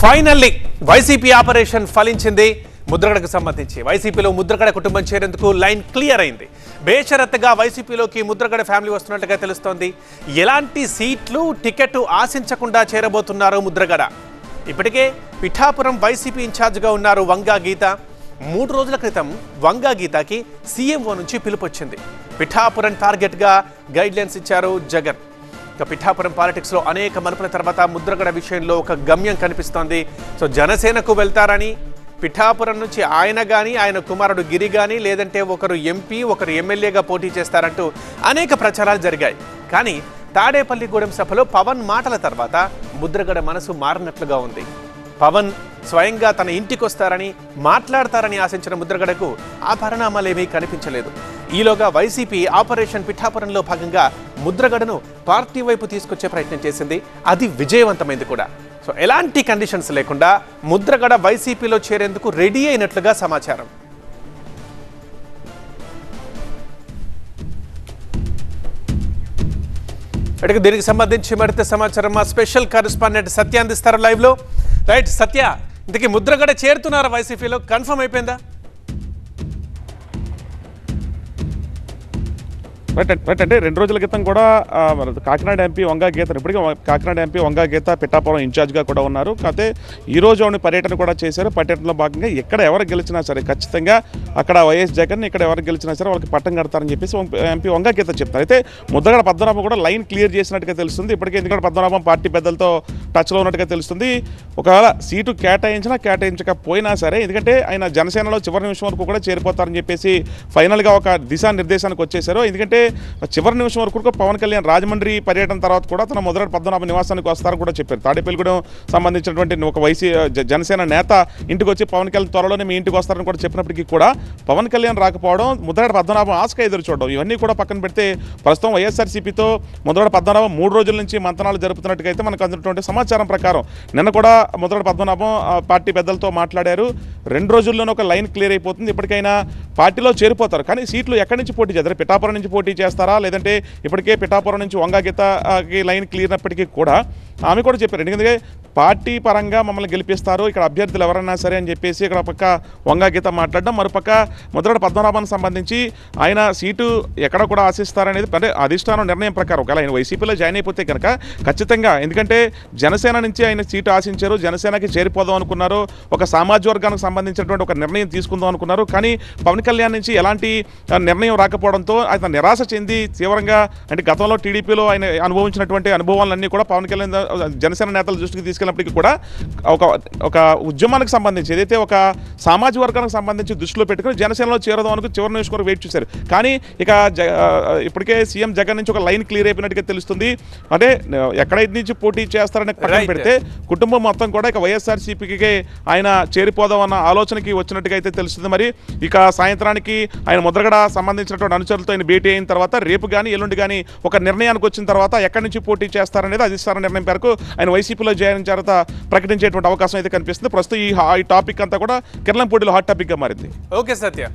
Finally YCP operation ఫలించింది. ముద్రగడకు సంబంధించి వైసీపీలో ముద్రగడ కుటుంబం చేరేందుకు లైన్ క్లియర్ అయింది. బేషరత్తుగా వైసీపీలోకి ముద్రగడ ఫ్యామిలీ వస్తున్నట్టుగా తెలుస్తోంది. ఎలాంటి సీట్లు టికెట్ ఆశించకుండా చేరబోతున్నారు ముద్రగడ. ఇప్పటికే పిఠాపురం వైసీపీ ఇన్ఛార్జ్గా ఉన్నారు వంగా గీత. 3 రోజుల క్రితం వంగా గీతకి సీఎంఓ నుంచి పిలుపొచ్చింది. పిఠాపురం టార్గెట్గా గైడ్లైన్స్ ఇచ్చారు జగన్. ఇక పిఠాపురం పాలిటిక్స్లో అనేక మలుపుల తర్వాత ముద్రగడ విషయంలో ఒక గమ్యం కనిపిస్తోంది. సో జనసేనకు వెళ్తారని, పిఠాపురం నుంచి ఆయన కానీ ఆయన కుమారుడు గిరి కానీ, లేదంటే ఒకరు ఎంపీ ఒకరు ఎమ్మెల్యేగా పోటీ చేస్తారంటూ అనేక ప్రచారాలు జరిగాయి. కానీ తాడేపల్లిగూడెం సభలో పవన్ మాటల తర్వాత ముద్రగడ మనసు మారినట్లుగా ఉంది. పవన్ స్వయంగా తన ఇంటికి వస్తారని, మాట్లాడతారని ఆశించిన ముద్రగడకు ఆ పరిణామాలేమీ కనిపించలేదు. ఈలోగా వైసీపీ ఆపరేషన్ పిఠాపురంలో భాగంగా ముద్రగడను పార్టీ వైపు తీసుకొచ్చే ప్రయత్నం చేసింది. అది విజయవంతమైంది కూడా. సో ఎలాంటి కండిషన్స్ లేకుండా ముద్రగడ వైసీపీలో చేరేందుకు రెడీ అయినట్లుగా సమాచారం. దీనికి సంబంధించి మరింత సమాచారం మా స్పెషల్ కరెస్పాండెంట్ సత్య అందిస్తారు లైవ్ లో. రైట్ సత్య, ఇంతకీ ముద్రగడ చేరుతున్నారా వైసీపీలో? కన్ఫర్మ్ అయిపోయిందా? రైట్ అంటే 2 రోజుల క్రితం కూడా కాకినాడ ఎంపీ వంగా గీత, ఇప్పటికీ కాకినాడ ఎంపీ వంగా గీత పిఠాపురం ఇన్ఛార్జ్గా కూడా ఉన్నారు. కాకపోతే ఈ రోజు ఆవిడ పర్యటన కూడా చేశారు. పర్యటనలో భాగంగా ఎక్కడ ఎవరు గెలిచినా సరే ఖచ్చితంగా అక్కడ వైఎస్ జగన్, ఇక్కడ ఎవరు గెలిచినా సరే వాళ్ళకి పట్టం కడతారని చెప్పేసి ఎంపీ వంగా గీత చెప్తారు. అయితే ముద్రగడ పద్మనాభం కూడా లైన్ క్లియర్ చేసినట్టుగా తెలుస్తుంది. ఇప్పటికే ఎందుకంటే పద్మనాభం పార్టీ పెద్దలతో టచ్లో ఉన్నట్టుగా తెలుస్తుంది. ఒకవేళ సీటు కేటాయించకపోయినా సరే, ఎందుకంటే ఆయన జనసేనలో చివరి నిమిషం వరకు కూడా చేరిపోతారని చెప్పేసి ఫైనల్గా ఒక దిశానిర్దేశానికి వచ్చేశారు. ఎందుకంటే చివరి నిమిషం వరకు పవన్ కళ్యాణ్ రాజమండ్రి పర్యటన తర్వాత కూడా తన ముద్రగడ పద్మనాభ నివాసానికి వస్తారని కూడా చెప్పారు. తాడేపల్లిగూడెం సంబంధించినటువంటి ఒక జనసేన నేత ఇంటికి వచ్చి పవన్ కళ్యాణ్ త్వరలోనే మీ ఇంటికి వస్తారని కూడా చెప్పినప్పటికీ కూడా పవన్ కళ్యాణ్ రాకపోవడం, ముద్రగడ పద్మనాభం ఆశగా ఎదురు చూడడం, ఇవన్నీ కూడా పక్కన పెడితే ప్రస్తుతం వైఎస్ఆర్సీపీతో ముద్రగడ పద్మనాభం 3 రోజుల నుంచి మంతనాలు జరుపుతున్నట్టుగా అయితే మనకు అందుతున్నటువంటి సమాచారం ప్రకారం నిన్న కూడా ముద్రగడ పద్మనాభం పార్టీ పెద్దలతో మాట్లాడారు. 2 రోజుల్లోనే ఒక లైన్ క్లియర్ అయిపోతుంది. ఇప్పటికైనా పార్టీలో చేరిపోతారు. కానీ సీట్లు ఎక్కడి నుంచి పోటీ చేస్తారు? పిఠాపురం నుంచి పోటీ చేస్తారా, లేదంటే ఇప్పటికే పిఠాపురం నుంచి వంగా గీతకి లైన్ క్లియర్ అయినప్పటికీ కూడా ఆమె కూడా చెప్పారు. ఎందుకంటే పార్టీ పరంగా మమ్మల్ని గెలిపిస్తారు, ఇక్కడ అభ్యర్థులు ఎవరన్నా సరే అని చెప్పేసి ఇక్కడ పక్క వంగా గీత మాట్లాడడం, మరోపక్క ముద్రగడ పద్మనాభానికి సంబంధించి ఆయన సీటు ఎక్కడ కూడా ఆశిస్తారనేది అంటే అధిష్టానం నిర్ణయం ప్రకారం ఒకవేళ ఆయన వైసీపీలో జాయిన్ అయిపోతే కనుక ఖచ్చితంగా, ఎందుకంటే జనసేన నుంచి ఆయన సీటు ఆశించారు, జనసేనకి చేరిపోదాం అనుకున్నారు, ఒక సామాజిక వర్గానికి సంబంధించినటువంటి ఒక నిర్ణయం తీసుకుందాం అనుకున్నారు. కానీ పవన్ కళ్యాణ్ నుంచి ఎలాంటి నిర్ణయం రాకపోవడంతో ఆయన నిరాశ చెంది తీవ్రంగా, అంటే గతంలో టీడీపీలో ఆయన అనుభవించినటువంటి అనుభవాలన్నీ కూడా పవన్ కళ్యాణ్ జనసేన నేతల దృష్టికి తీసుకెళ్ళినప్పటికీ కూడా ఒక ఉద్యమానికి సంబంధించి ఏదైతే ఒక సామాజిక వర్గానికి సంబంధించి దృష్టిలో పెట్టుకుని జనసేనలో చేరదాం అనుకు చివరి నిమిషం వరకు వెయిట్ చేశారు. కానీ ఇక ఇప్పటికే సీఎం జగన్ నుంచి ఒక లైన్ క్లియర్ అయిపోయినట్టుగా తెలుస్తుంది. అంటే ఎక్కడైతే నుంచి పోటీ చేస్తారని పక్కన పెడితే కుటుంబం మొత్తం కూడా ఇక వైఎస్ఆర్సీపీకి ఆయన చేరిపోదాం అన్న ఆలోచనకి వచ్చినట్టుగా అయితే తెలుస్తుంది. మరి ఇక సాయంత్రానికి ఆయన ముద్రగడ సంబంధించినటువంటి అనుచరులతో ఆయన భేటీ అయిన తర్వాత రేపు కానీ ఎల్లుండి కానీ ఒక నిర్ణయానికి వచ్చిన తర్వాత ఎక్కడి నుంచి పోటీ చేస్తారనేది అధిష్టాన నిర్ణయం మేరకు ఆయన వైసీపీలో జాయిన్ తర్వాత ప్రకటించేటువంటి అవకాశం అయితే కనిపిస్తుంది. ప్రస్తుతం ఈ టాపిక్ అంతా కూడా కిర్లంపూడిలో హాట్ టాపిక్గా మారింది. ఓకే సత్య.